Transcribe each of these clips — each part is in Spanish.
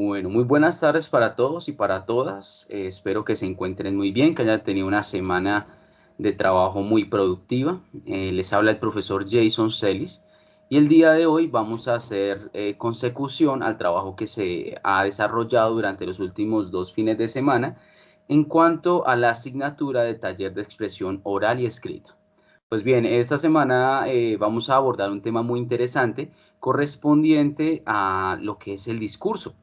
Bueno, muy buenas tardes para todos y para todas. Espero que se encuentren muy bien, que hayan tenido una semana de trabajo muy productiva. Les habla el profesor Jason Celis y el día de hoy vamos a hacer consecución al trabajo que se ha desarrollado durante los últimos 2 fines de semana en cuanto a la asignatura de taller de expresión oral y escrita. Pues bien, esta semana vamos a abordar un tema muy interesante correspondiente a lo que es el discurso.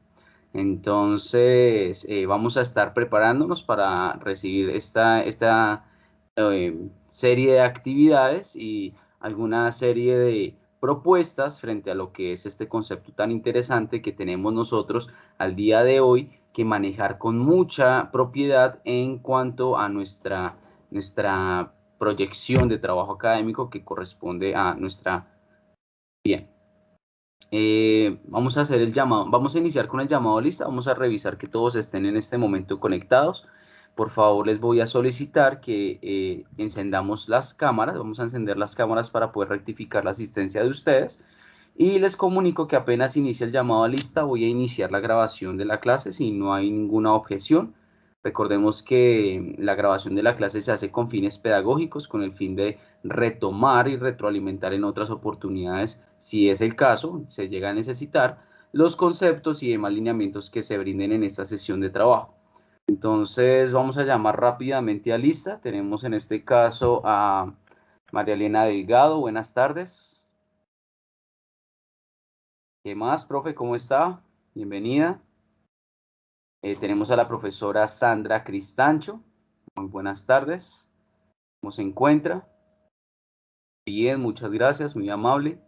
Entonces, vamos a estar preparándonos para recibir esta serie de actividades y alguna serie de propuestas frente a lo que es este concepto tan interesante que tenemos nosotros al día de hoy que manejar con mucha propiedad en cuanto a nuestra proyección de trabajo académico que corresponde a nuestra... Bien. Vamos a hacer el llamado, vamos a iniciar con el llamado lista, vamos a revisar que todos estén en este momento conectados. Por favor, les voy a solicitar que encendamos las cámaras, vamos a encender las cámaras para poder rectificar la asistencia de ustedes. Y les comunico que apenas inicie el llamado a lista, voy a iniciar la grabación de la clase si no hay ninguna objeción. Recordemos que la grabación de la clase se hace con fines pedagógicos, con el fin de retomar y retroalimentar en otras oportunidades, si es el caso, se llega a necesitar, los conceptos y demás lineamientos que se brinden en esta sesión de trabajo. Entonces, vamos a llamar rápidamente a lista. Tenemos en este caso a María Elena Delgado. Buenas tardes. ¿Qué más, profe? ¿Cómo está? Bienvenida. Tenemos a la profesora Sandra Cristancho. Muy buenas tardes. ¿Cómo se encuentra? Bien, muchas gracias, muy amable.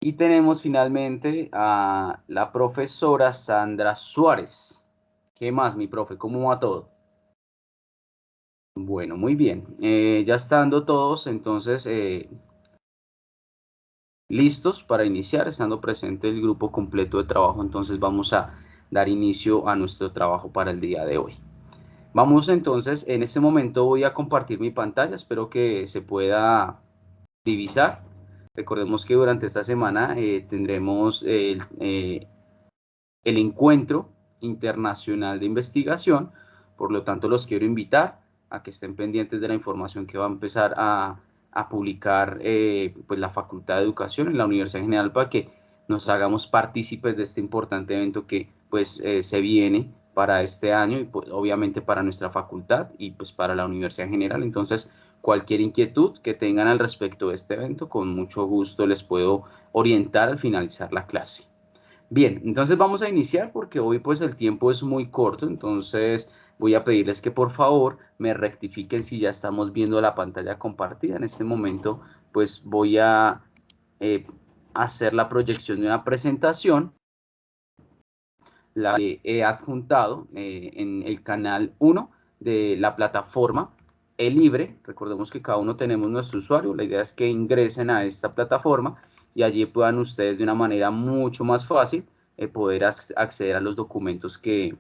Y tenemos finalmente a la profesora Sandra Suárez. ¿Qué más, mi profe? ¿Cómo va todo? Bueno, muy bien. Ya estando todos, entonces, listos para iniciar, estando presente el grupo completo de trabajo, entonces vamos a dar inicio a nuestro trabajo para el día de hoy. Vamos entonces, en este momento voy a compartir mi pantalla, espero que se pueda divisar. Recordemos que durante esta semana tendremos el encuentro internacional de investigación, por lo tanto los quiero invitar a que estén pendientes de la información que va a empezar a publicar pues la Facultad de Educación en la Universidad General para que nos hagamos partícipes de este importante evento que pues se viene para este año y pues, obviamente para nuestra facultad y pues para la Universidad General. Entonces, cualquier inquietud que tengan al respecto de este evento, con mucho gusto les puedo orientar al finalizar la clase. Bien, entonces vamos a iniciar porque hoy pues el tiempo es muy corto, entonces voy a pedirles que por favor me rectifiquen si ya estamos viendo la pantalla compartida. En este momento pues voy a hacer la proyección de una presentación, la que he adjuntado en el canal 1 de la plataforma eLibre. Recordemos que cada uno tenemos nuestro usuario, la idea es que ingresen a esta plataforma y allí puedan ustedes de una manera mucho más fácil poder acceder a los documentos que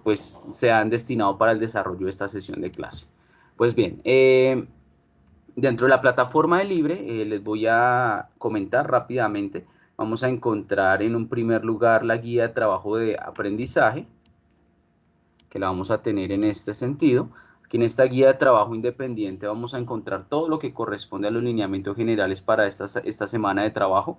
pues se han destinado para el desarrollo de esta sesión de clase. Pues bien, dentro de la plataforma de Libre, les voy a comentar rápidamente. Vamos a encontrar en un primer lugar la guía de trabajo de aprendizaje, que la vamos a tener en este sentido. Aquí en esta guía de trabajo independiente vamos a encontrar todo lo que corresponde a los lineamientos generales para esta semana de trabajo,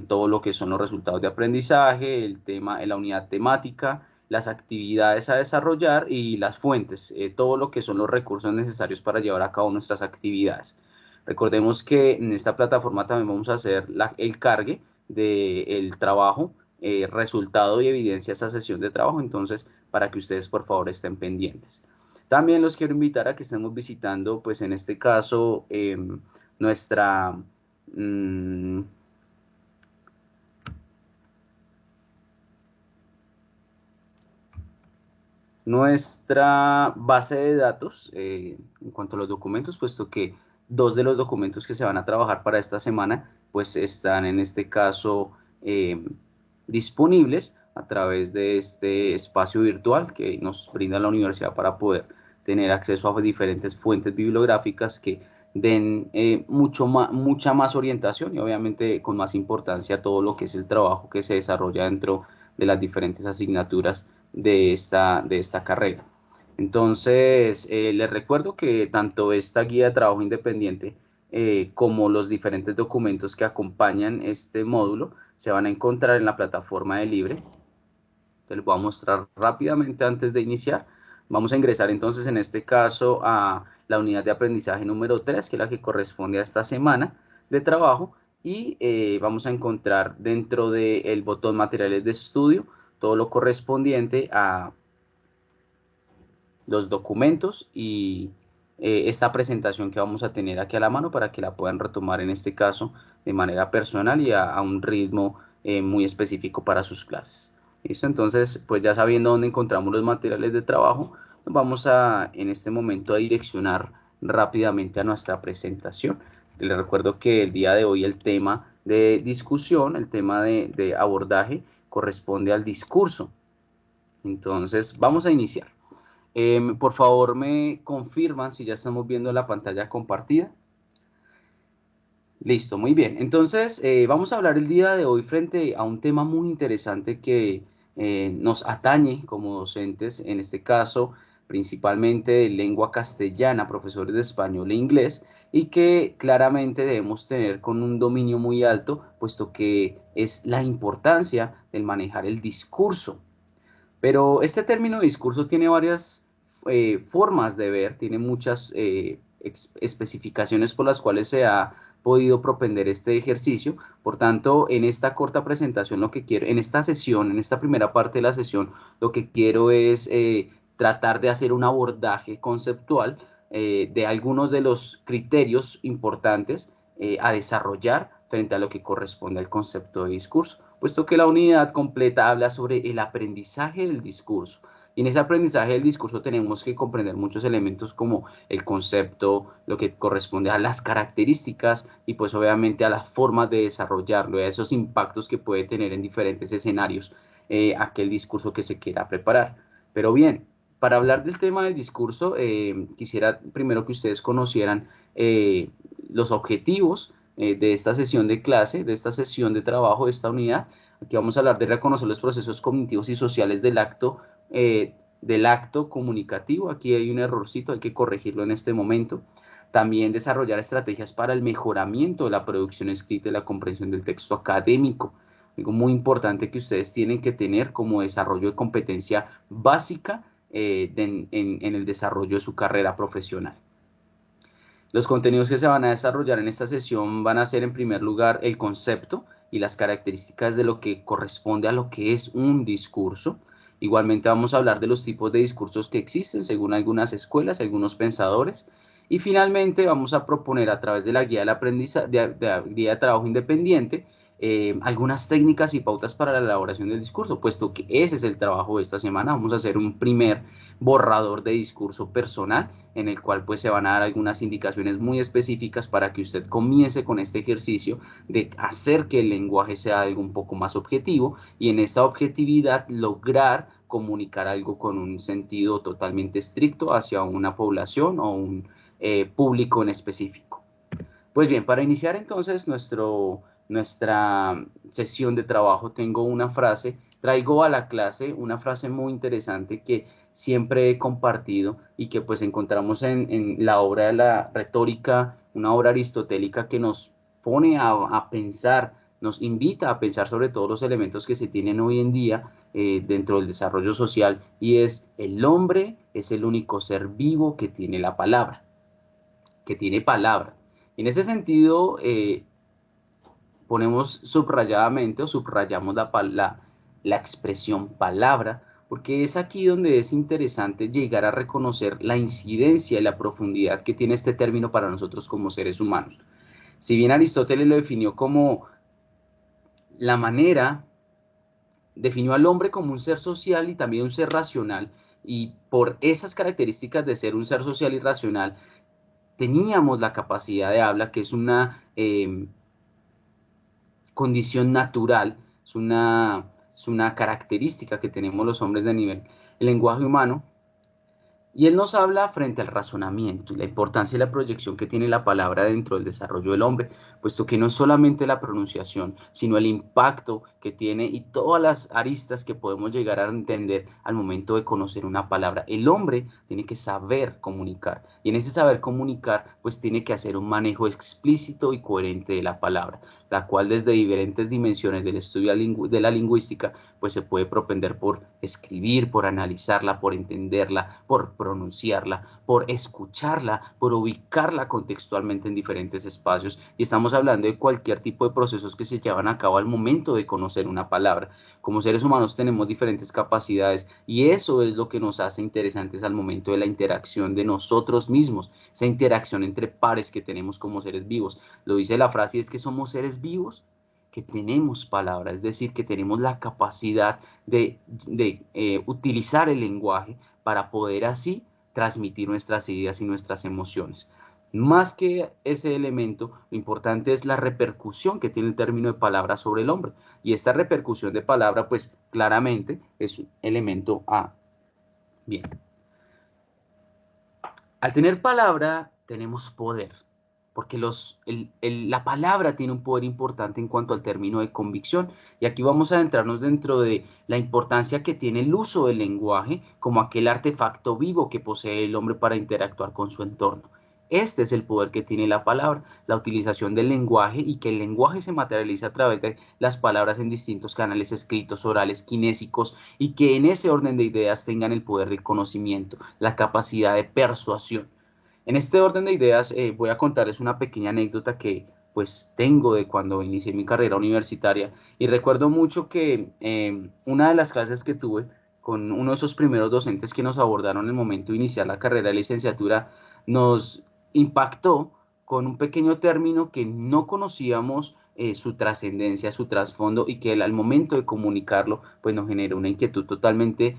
todo lo que son los resultados de aprendizaje, el tema, la unidad temática, las actividades a desarrollar y las fuentes, todo lo que son los recursos necesarios para llevar a cabo nuestras actividades. Recordemos que en esta plataforma también vamos a hacer el cargue del trabajo, resultado y evidencia de esta sesión de trabajo, entonces para que ustedes por favor estén pendientes. También los quiero invitar a que estemos visitando, pues en este caso, nuestra... nuestra base de datos en cuanto a los documentos, puesto que 2 de los documentos que se van a trabajar para esta semana, pues están en este caso disponibles a través de este espacio virtual que nos brinda la universidad para poder tener acceso a diferentes fuentes bibliográficas que den mucha más orientación y obviamente con más importancia todo lo que es el trabajo que se desarrolla dentro de las diferentes asignaturas de esta carrera. Entonces, les recuerdo que tanto esta guía de trabajo independiente como los diferentes documentos que acompañan este módulo se van a encontrar en la plataforma de Libre. Te lo voy a mostrar rápidamente antes de iniciar. Vamos a ingresar entonces en este caso a la unidad de aprendizaje número 3, que es la que corresponde a esta semana de trabajo, y vamos a encontrar dentro del botón materiales de estudio todo lo correspondiente a los documentos y esta presentación que vamos a tener aquí a la mano para que la puedan retomar en este caso de manera personal y a un ritmo muy específico para sus clases. ¿Listo? Entonces, pues ya sabiendo dónde encontramos los materiales de trabajo, vamos a en este momento a direccionar rápidamente a nuestra presentación. Les recuerdo que el día de hoy el tema de discusión, el tema de abordaje corresponde al discurso. Entonces, vamos a iniciar. Por favor, me confirman si ya estamos viendo la pantalla compartida. Listo, muy bien. Entonces, vamos a hablar el día de hoy frente a un tema muy interesante que nos atañe como docentes, en este caso, principalmente de lengua castellana, profesores de español e inglés, y que claramente debemos tener con un dominio muy alto, puesto que es la importancia del manejar el discurso. Pero este término discurso tiene varias formas de ver, tiene muchas especificaciones por las cuales se ha podido propender este ejercicio. Por tanto, en esta corta presentación, lo que quiero, en esta sesión, en esta primera parte de la sesión, lo que quiero es tratar de hacer un abordaje conceptual de algunos de los criterios importantes a desarrollar frente a lo que corresponde al concepto de discurso, puesto que la unidad completa habla sobre el aprendizaje del discurso. Y en ese aprendizaje del discurso tenemos que comprender muchos elementos como el concepto, lo que corresponde a las características y pues obviamente a las formas de desarrollarlo, a esos impactos que puede tener en diferentes escenarios aquel discurso que se quiera preparar. Pero bien, para hablar del tema del discurso, quisiera primero que ustedes conocieran los objetivos de esta sesión de clase, de esta sesión de trabajo, de esta unidad. Aquí vamos a hablar de reconocer los procesos cognitivos y sociales del acto comunicativo. Aquí hay un errorcito, hay que corregirlo en este momento. También desarrollar estrategias para el mejoramiento de la producción escrita y la comprensión del texto académico. Algo muy importante que ustedes tienen que tener como desarrollo de competencia básica en el desarrollo de su carrera profesional. Los contenidos que se van a desarrollar en esta sesión van a ser en primer lugar el concepto y las características de lo que corresponde a lo que es un discurso. Igualmente vamos a hablar de los tipos de discursos que existen según algunas escuelas, algunos pensadores. Y finalmente vamos a proponer a través de la guía del aprendizaje, de la guía de trabajo independiente, algunas técnicas y pautas para la elaboración del discurso, puesto que ese es el trabajo de esta semana. Vamos a hacer un primer borrador de discurso personal en el cual pues se van a dar algunas indicaciones muy específicas para que usted comience con este ejercicio de hacer que el lenguaje sea algo un poco más objetivo y en esta objetividad lograr comunicar algo con un sentido totalmente estricto hacia una población o un público en específico. Pues bien, para iniciar entonces nuestra sesión de trabajo, tengo una frase, traigo a la clase una frase muy interesante que siempre he compartido y que pues encontramos en la obra de la retórica, una obra aristotélica que nos pone a pensar, nos invita a pensar sobre todos los elementos que se tienen hoy en día dentro del desarrollo social y es el hombre es el único ser vivo que tiene la palabra, que tiene palabra. En ese sentido, ponemos subrayadamente o subrayamos la expresión palabra, porque es aquí donde es interesante llegar a reconocer la incidencia y la profundidad que tiene este término para nosotros como seres humanos. Si bien Aristóteles lo definió como la manera, definió al hombre como un ser social y también un ser racional, y por esas características de ser un ser social y racional, teníamos la capacidad de habla, que es una condición natural, es una característica que tenemos los hombres de nivel. El lenguaje humano Y él nos habla frente al razonamiento y la importancia y la proyección que tiene la palabra dentro del desarrollo del hombre, puesto que no es solamente la pronunciación, sino el impacto que tiene y todas las aristas que podemos llegar a entender al momento de conocer una palabra. El hombre tiene que saber comunicar y en ese saber comunicar, pues tiene que hacer un manejo explícito y coherente de la palabra, la cual desde diferentes dimensiones del estudio de la lingüística, pues se puede propender por escribir, por analizarla, por entenderla, por pronunciarla, por escucharla, por ubicarla contextualmente en diferentes espacios. Y estamos hablando de cualquier tipo de procesos que se llevan a cabo al momento de conocer una palabra. Como seres humanos tenemos diferentes capacidades y eso es lo que nos hace interesantes al momento de la interacción de nosotros mismos, esa interacción entre pares que tenemos como seres vivos. Lo dice la frase, es que somos seres vivos que tenemos palabra, es decir, que tenemos la capacidad de utilizar el lenguaje para poder así transmitir nuestras ideas y nuestras emociones. Más que ese elemento, lo importante es la repercusión que tiene el término de palabra sobre el hombre. Y esta repercusión de palabra, pues claramente es un elemento A. Bien. Al tener palabra, tenemos poder, porque la palabra tiene un poder importante en cuanto al término de convicción. Y aquí vamos a adentrarnos dentro de la importancia que tiene el uso del lenguaje como aquel artefacto vivo que posee el hombre para interactuar con su entorno. Este es el poder que tiene la palabra, la utilización del lenguaje y que el lenguaje se materialice a través de las palabras en distintos canales escritos, orales, kinésicos y que en ese orden de ideas tengan el poder del conocimiento, la capacidad de persuasión. En este orden de ideas voy a contarles una pequeña anécdota que pues tengo de cuando inicié mi carrera universitaria y recuerdo mucho que una de las clases que tuve con uno de esos primeros docentes que nos abordaron en el momento de iniciar la carrera de licenciatura nos impactó con un pequeño término que no conocíamos su trascendencia, su trasfondo y que al momento de comunicarlo pues nos generó una inquietud totalmente,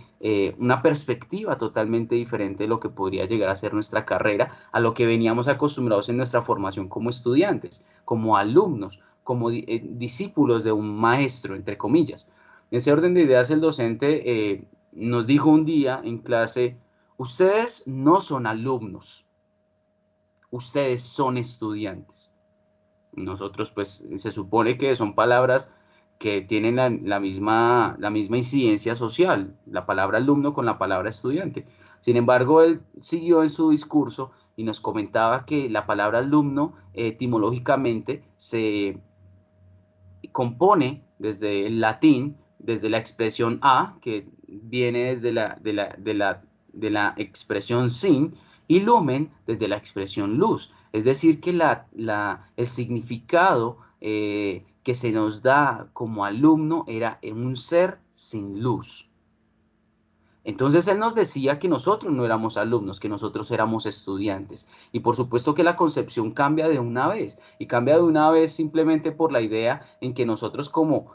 una perspectiva totalmente diferente de lo que podría llegar a ser nuestra carrera, a lo que veníamos acostumbrados en nuestra formación como estudiantes, como alumnos, como discípulos de un maestro, entre comillas. En ese orden de ideas el docente nos dijo un día en clase, ustedes no son alumnos, ustedes son estudiantes. Nosotros, pues, se supone que son palabras que tienen la misma incidencia social, la palabra alumno con la palabra estudiante. Sin embargo, él siguió en su discurso y nos comentaba que la palabra alumno etimológicamente se compone desde el latín, desde la expresión a, que viene desde la expresión sin, y lumen desde la expresión luz. Es decir, que el significado que se nos da como alumno era en un ser sin luz. Entonces él nos decía que nosotros no éramos alumnos, que nosotros éramos estudiantes. Y por supuesto que la concepción cambia de una vez. Y cambia de una vez simplemente por la idea en que nosotros como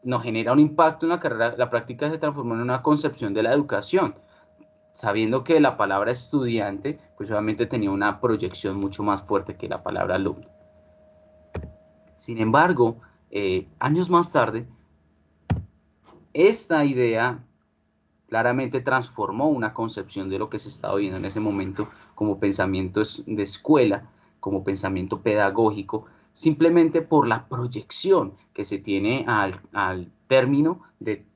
nos genera un impacto en la carrera, la práctica se transformó en una concepción de la educación, sabiendo que la palabra estudiante pues obviamente tenía una proyección mucho más fuerte que la palabra alumno. Sin embargo, años más tarde, esta idea claramente transformó una concepción de lo que se estaba viendo en ese momento como pensamiento de escuela, como pensamiento pedagógico, simplemente por la proyección que se tiene al término de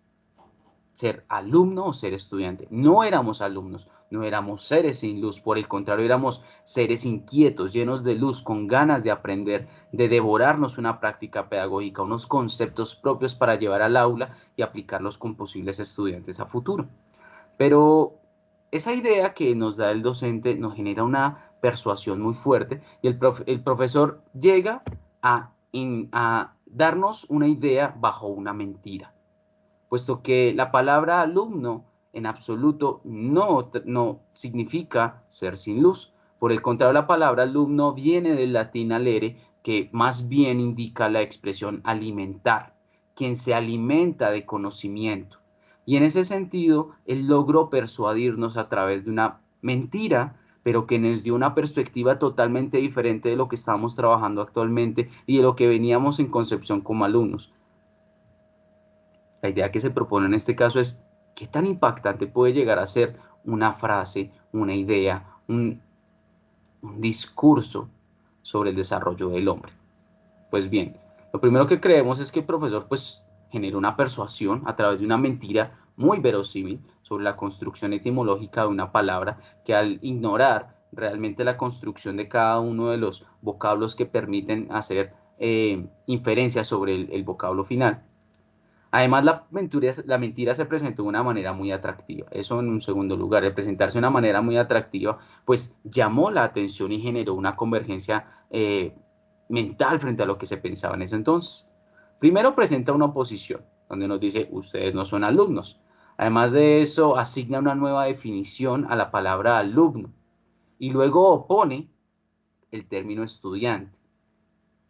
ser alumno o ser estudiante. No éramos alumnos, no éramos seres sin luz, por el contrario, éramos seres inquietos, llenos de luz, con ganas de aprender, de devorarnos una práctica pedagógica, unos conceptos propios para llevar al aula y aplicarlos con posibles estudiantes a futuro. Pero esa idea que nos da el docente nos genera una persuasión muy fuerte y el profesor llega a darnos una idea bajo una mentira, puesto que la palabra alumno en absoluto no significa ser sin luz. Por el contrario, la palabra alumno viene del latín alere, que más bien indica la expresión alimentar, quien se alimenta de conocimiento. Y en ese sentido, él logró persuadirnos a través de una mentira, pero que nos dio una perspectiva totalmente diferente de lo que estamos trabajando actualmente y de lo que veníamos en concepción como alumnos. La idea que se propone en este caso es qué tan impactante puede llegar a ser una frase, una idea, un discurso sobre el desarrollo del hombre. Pues bien, lo primero que creemos es que el profesor pues genera una persuasión a través de una mentira muy verosímil sobre la construcción etimológica de una palabra que, al ignorar realmente la construcción de cada uno de los vocablos que permiten hacer inferencias sobre el vocablo final. Además, la mentira se presentó de una manera muy atractiva. Eso en un segundo lugar, el presentarse de una manera muy atractiva, pues llamó la atención y generó una convergencia mental frente a lo que se pensaba en ese entonces. Primero presenta una oposición, donde nos dice, ustedes no son alumnos. Además de eso, asigna una nueva definición a la palabra alumno y luego opone el término estudiante,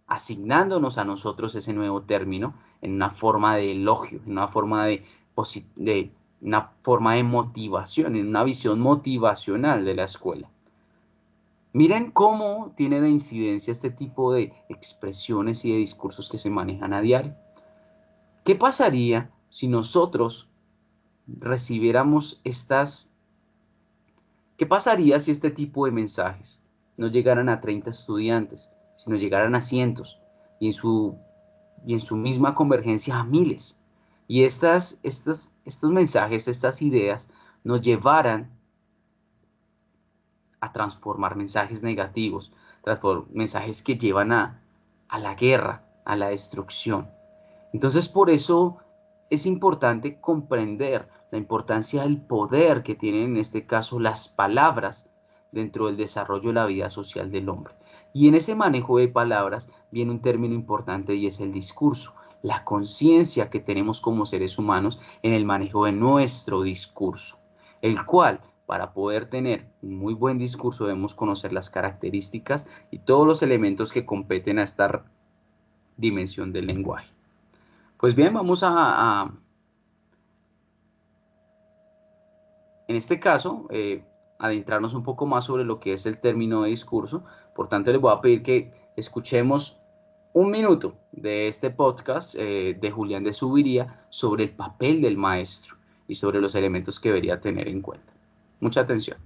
asignándonos a nosotros ese nuevo término en una forma de elogio, en una forma de una forma de motivación, en una visión motivacional de la escuela. Miren cómo tiene de incidencia este tipo de expresiones y de discursos que se manejan a diario. ¿Qué pasaría si nosotros recibiéramos ¿Qué pasaría si este tipo de mensajes no llegaran a 30 estudiantes, si no llegaran a cientos y en su misma convergencia a miles? Y estos mensajes, estas ideas nos llevaran a transformar mensajes negativos, mensajes que llevan a la guerra, a la destrucción. Entonces, por eso es importante comprender la importancia del poder que tienen en este caso las palabras dentro del desarrollo de la vida social del hombre. Y en ese manejo de palabras viene un término importante y es el discurso, la conciencia que tenemos como seres humanos en el manejo de nuestro discurso, el cual, para poder tener un muy buen discurso, debemos conocer las características y todos los elementos que competen a esta dimensión del lenguaje. Pues bien, vamos en este caso, adentrarnos un poco más sobre lo que es el término de discurso. Por tanto, les voy a pedir que escuchemos un minuto de este podcast de Julián de Zuviría sobre el papel del maestro y sobre los elementos que debería tener en cuenta. Mucha atención.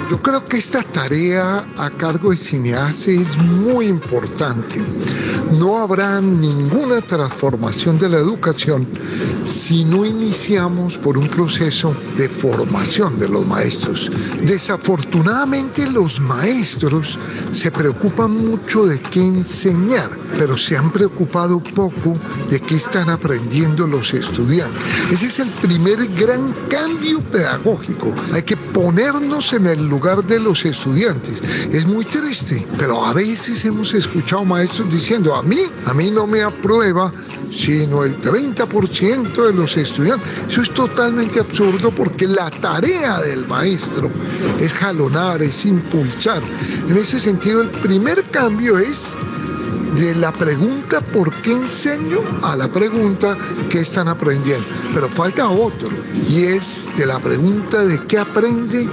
Yo creo que esta tarea a cargo de Cineace es muy importante. No habrá ninguna transformación de la educación si no iniciamos por un proceso de formación de los maestros. Desafortunadamente los maestros se preocupan mucho de qué enseñar, pero se han preocupado poco de qué están aprendiendo los estudiantes. Ese es el primer gran cambio pedagógico. Hay que ponernos en el lugar de los estudiantes. Es muy triste, pero a veces hemos escuchado maestros diciendo, a mí no me aprueba sino el 30% de los estudiantes. Eso es totalmente absurdo porque la tarea del maestro es jalonar, es impulsar. En ese sentido, el primer cambio es de la pregunta ¿por qué enseño? A la pregunta ¿qué están aprendiendo? Pero falta otro, y es de la pregunta de qué aprende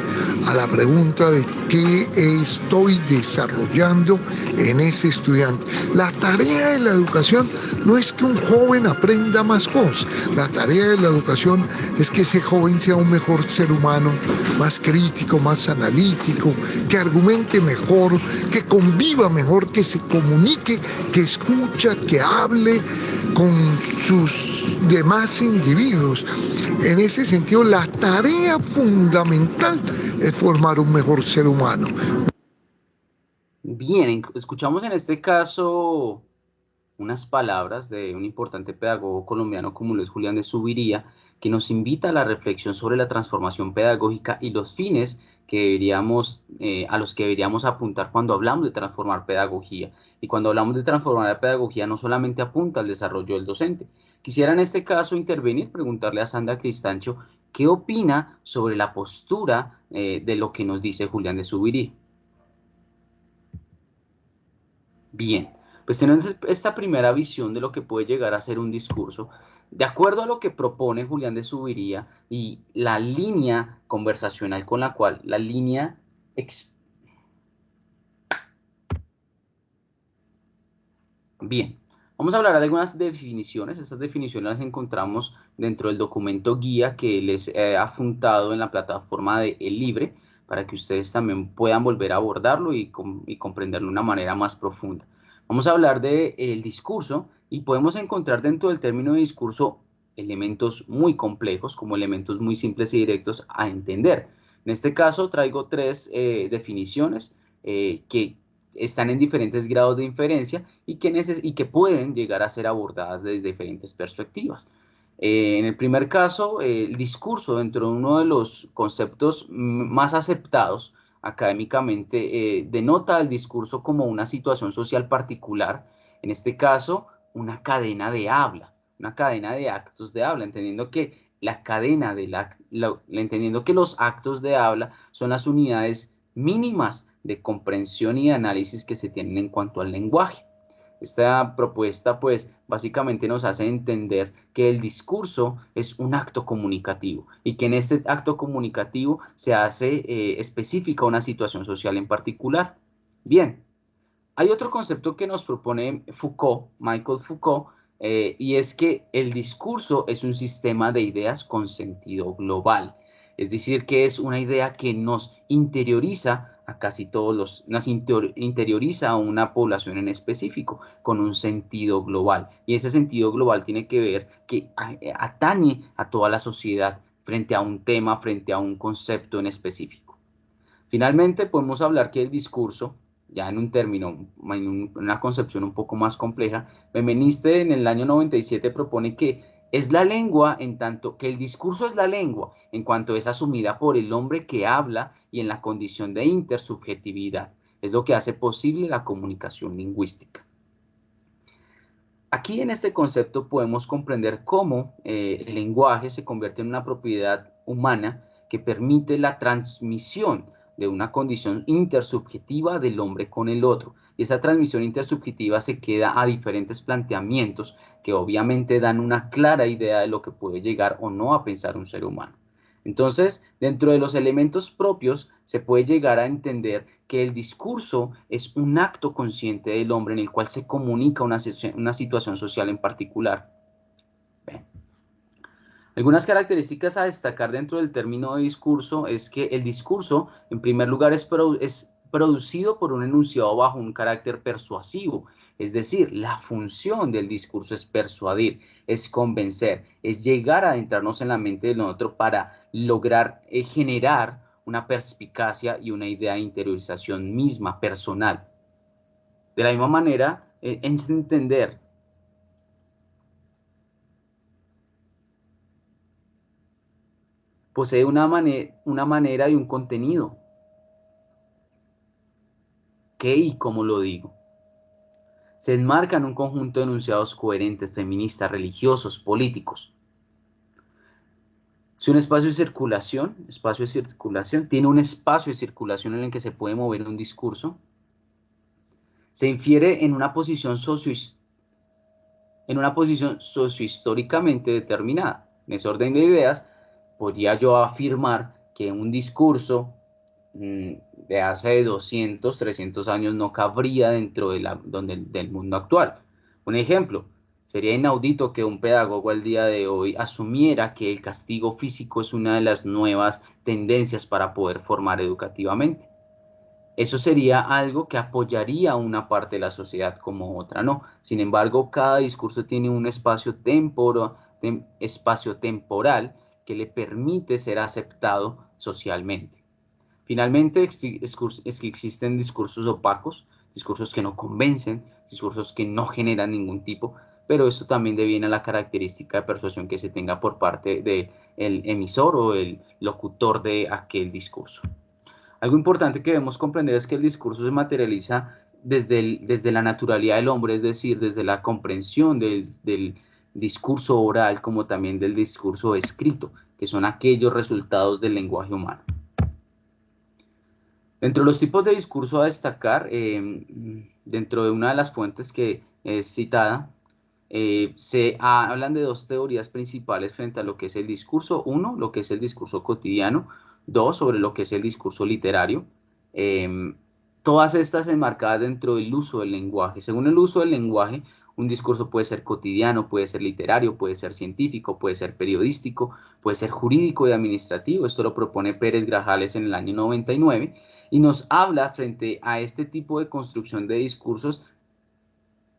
a la pregunta de qué estoy desarrollando en ese estudiante. La tarea de la educación no es que un joven aprenda más cosas, la tarea de la educación es que ese joven sea un mejor ser humano, más crítico, más analítico, que argumente mejor, que conviva mejor, que se comunique, que escucha, que hable con sus demás individuos. En ese sentido, la tarea fundamental es formar un mejor ser humano. Bien, escuchamos en este caso unas palabras de un importante pedagogo colombiano como lo es Julián de Zuviría, que nos invita a la reflexión sobre la transformación pedagógica y los fines a los que deberíamos apuntar cuando hablamos de transformar pedagogía. Y cuando hablamos de transformar la pedagogía, no solamente apunta al desarrollo del docente. Quisiera en este caso intervenir, preguntarle a Sandra Cristancho qué opina sobre la postura de lo que nos dice Julián de Zuviría. Bien, pues tenemos esta primera visión de lo que puede llegar a ser un discurso. De acuerdo a lo que propone Julián de Zuviría y la línea conversacional con la cual, la línea... Bien, Vamos a hablar de algunas definiciones. Estas definiciones las encontramos dentro del documento guía que les he adjuntado en la plataforma de El Libre para que ustedes también puedan volver a abordarlo y comprenderlo de una manera más profunda. Vamos a hablar del discurso y podemos encontrar dentro del término de discurso elementos muy complejos como elementos muy simples y directos a entender. En este caso traigo tres definiciones que están en diferentes grados de inferencia y que pueden llegar a ser abordadas desde diferentes perspectivas. En el primer caso, el discurso dentro de uno de los conceptos más aceptados académicamente denota el discurso como una situación social particular, en este caso, una cadena de habla, una cadena de actos de habla, entendiendo que la cadena entendiendo que los actos de habla son las unidades mínimas de comprensión y de análisis que se tienen en cuanto al lenguaje. Esta propuesta, pues, básicamente nos hace entender que el discurso es un acto comunicativo y que en este acto comunicativo se hace específica una situación social en particular. Bien, hay otro concepto que nos propone Foucault, Michael Foucault, y es que el discurso es un sistema de ideas con sentido global. Es decir, que es una idea que nos interioriza a casi todos interioriza a una población en específico con un sentido global. Y ese sentido global tiene que ver que atañe a toda la sociedad frente a un tema, frente a un concepto en específico. Finalmente, podemos hablar que el discurso, ya en un término, en una concepción un poco más compleja, Feministe en el año 97 propone que es la lengua en tanto que el discurso es la lengua, en cuanto es asumida por el hombre que habla y en la condición de intersubjetividad. Es lo que hace posible la comunicación lingüística. Aquí en este concepto podemos comprender cómo el lenguaje se convierte en una propiedad humana que permite la transmisión de una condición intersubjetiva del hombre con el otro. Y esa transmisión intersubjetiva se queda a diferentes planteamientos que obviamente dan una clara idea de lo que puede llegar o no a pensar un ser humano. Entonces, dentro de los elementos propios, se puede llegar a entender que el discurso es un acto consciente del hombre en el cual se comunica una situación social en particular. Bien. Algunas características a destacar dentro del término de discurso es que el discurso, en primer lugar, es producido por un enunciado bajo un carácter persuasivo. Es decir, la función del discurso es persuadir, es convencer, es llegar a adentrarnos en la mente del otro para lograr generar una perspicacia y una idea de interiorización misma, personal. De la misma manera, es entender posee una manera y un contenido. ¿Qué y cómo lo digo? Se enmarca en un conjunto de enunciados coherentes, feministas, religiosos, políticos. Es un espacio de circulación, tiene un espacio de circulación en el que se puede mover un discurso. Se infiere en una posición sociohistóricamente determinada. En ese orden de ideas, podría yo afirmar que un discurso de hace 200, 300 años no cabría dentro del mundo actual. Un ejemplo, sería inaudito que un pedagogo al día de hoy asumiera que el castigo físico es una de las nuevas tendencias para poder formar educativamente. Eso sería algo que apoyaría a una parte de la sociedad como otra no. Sin embargo, cada discurso tiene un espacio temporal que le permite ser aceptado socialmente. Finalmente, es que existen discursos opacos, discursos que no convencen, discursos que no generan ningún tipo, pero esto también deviene a la característica de persuasión que se tenga por parte del emisor o el locutor de aquel discurso. Algo importante que debemos comprender es que el discurso se materializa desde la naturalidad del hombre, es decir, desde la comprensión del discurso oral como también del discurso escrito, que son aquellos resultados del lenguaje humano. Dentro de los tipos de discurso a destacar, dentro de una de las fuentes que es citada, hablan de dos teorías principales frente a lo que es el discurso. Uno, lo que es el discurso cotidiano. Dos, sobre lo que es el discurso literario. Todas estas enmarcadas dentro del uso del lenguaje. Según el uso del lenguaje, Un discurso puede ser cotidiano, puede ser literario, puede ser científico, puede ser periodístico, puede ser jurídico y administrativo. Esto lo propone Pérez Grajales en el año 99 y nos habla frente a este tipo de construcción de discursos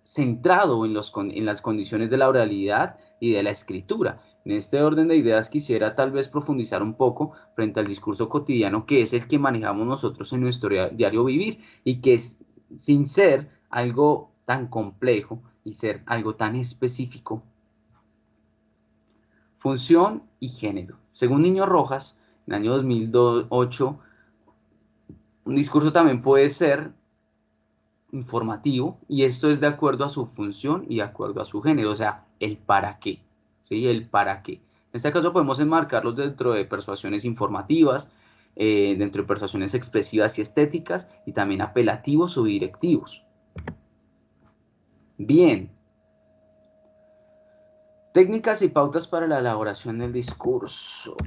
centrado en las condiciones de la oralidad y de la escritura. En este orden de ideas quisiera tal vez profundizar un poco frente al discurso cotidiano, que es el que manejamos nosotros en nuestro diario vivir y que es, sin ser algo tan complejo y ser algo tan específico. Función y género. Según Niño Rojas, en el año 2008, un discurso también puede ser informativo y esto es de acuerdo a su función y de acuerdo a su género, o sea, el para qué, ¿sí? El para qué. En este caso podemos enmarcarlos dentro de persuasiones informativas, dentro de persuasiones expresivas y estéticas y también apelativos o directivos. Bien. Técnicas y pautas para la elaboración del discurso.